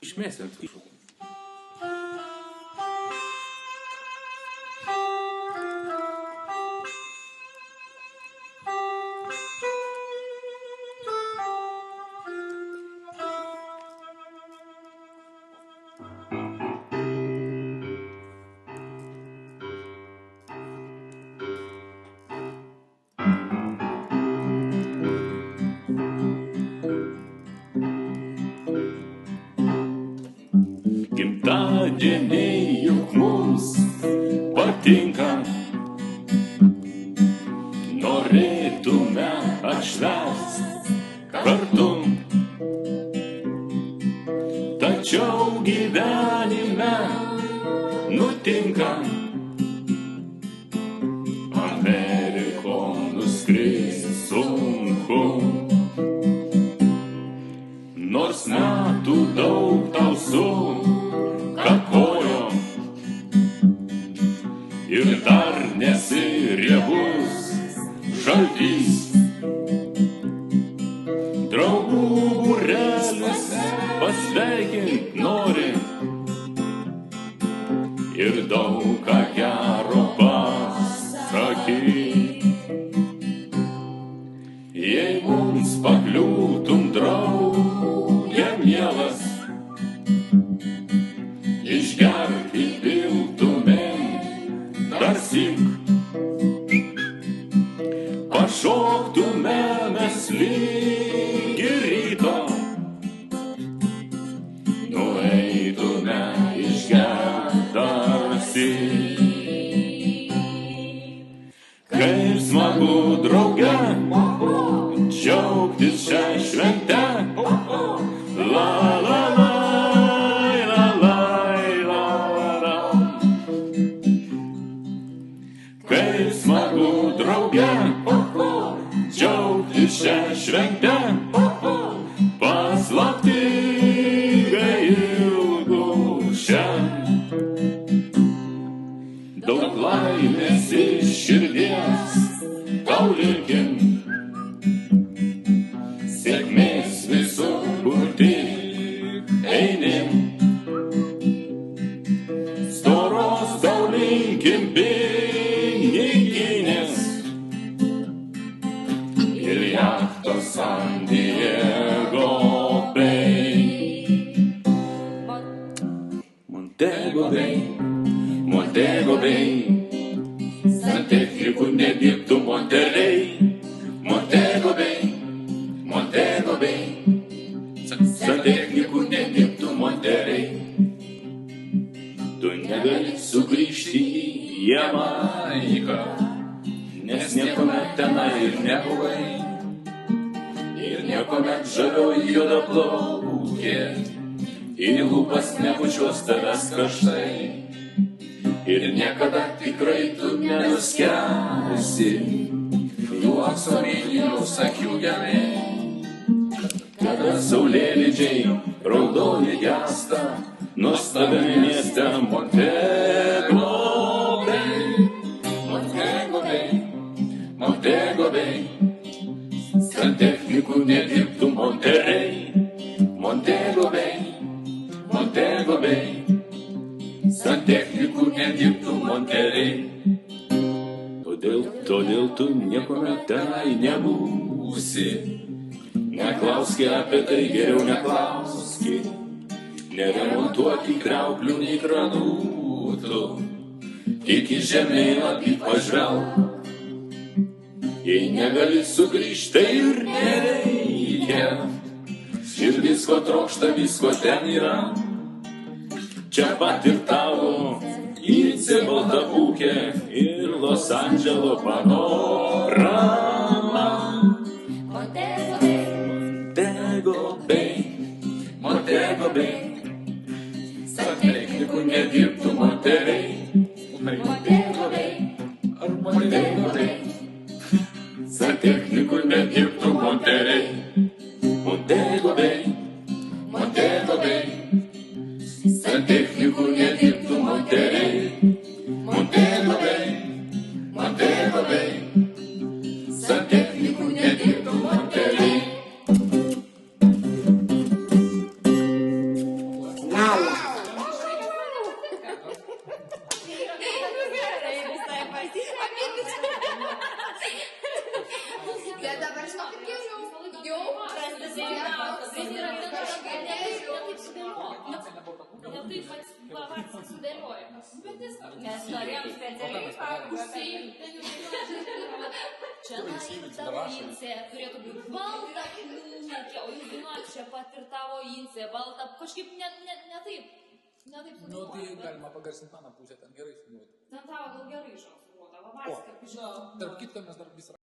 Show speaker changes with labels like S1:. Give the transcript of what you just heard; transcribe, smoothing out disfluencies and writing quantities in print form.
S1: Išmesti ant viršų. Gimtadieniai juk mums patinka, norėtume atšvęst kartu, tačiau gyvenime nutinka Amerikon nuskrist sunku, nors metų daug tau sukakojo ir dar nesi riebus šaltys. Draugų būrelis pasveikint nori ir daug ką gero pasakyt. Jei mums pakliūtum drauge mielas, išgerk įpiltumėm darsyk, pašoktume mes lygi ryto, nueitume išgerk darsyk. Kaip smagu drauge džiaugtis šią šventę, la la la, la la la la. Kaip smagu drauge džiaugtis šią šventę, paslaptingai ilgu šią. Daug laimės iš širdies tau linkim, sėkmės visur, kur tik einim, storos tau linkim piniginės ir jachtos San Diego Bay. Montego Bay, Montego Bay, santechnikų nedirbtų Monterey. Montego Bay, Montego Bay, santechnikų nedirbtų Monterey. Tu negali sugrįžti į Jamaiką, nes niekuomet tenai ir nebuvai, ir niekuomet žalioji juodaplaukė į lūpas nebučiuos tavęs karštai, ir niekada tikrai tu nenuskęsi jų aksominius akių gelmė. Kada saulėlydžiai raudoni gęsta nuostabiame mieste Montego Bay, Montego Bay, Montego Bay, santechnikų nedirbtų Monterey. Montego Bay, Montego Bay, santechnikų nedirbtų Monterey. Todėl tu niekuomet tenai nebūsi. Neklauski apie tai, geriau neklauski. Neremontuoki kriauklių nei granutų, tik į žemėlapį pažvelk. Jei negali sugrįžti, tai ir nereikia. Širdis ko trokšta, visko ten yra. Čia pat ir tavo Icė Baltabūkė ir Los Andželo panorama.
S2: Montego Bay,
S1: Montego Bay, Montego Bay, santechnikų nedirbtų Monterey.
S2: Montego Bay,
S1: Montego Bay, santechnikų nedirbtų Monterey. Montego Bay, Montego Bay, santechnikų nedirbtų Monterey. Montego Bay, Montego Bay, santechnikų nedirbtų Monterey.
S3: Bet dabar žinokit geriau. Jau
S2: Mes norėjom specialiai čia tavo incė turėtų būti balta knygė, o jūs dainuojat čia pat ir tavo incė balta, kažkaip ne taip. Ne taip
S4: Nu, tai galima pagarsinti mano pusę, ten gerai suduoti.
S2: Ten tavo gal gerai žinau, suduota, va,
S4: Tarp kitko mes dar vis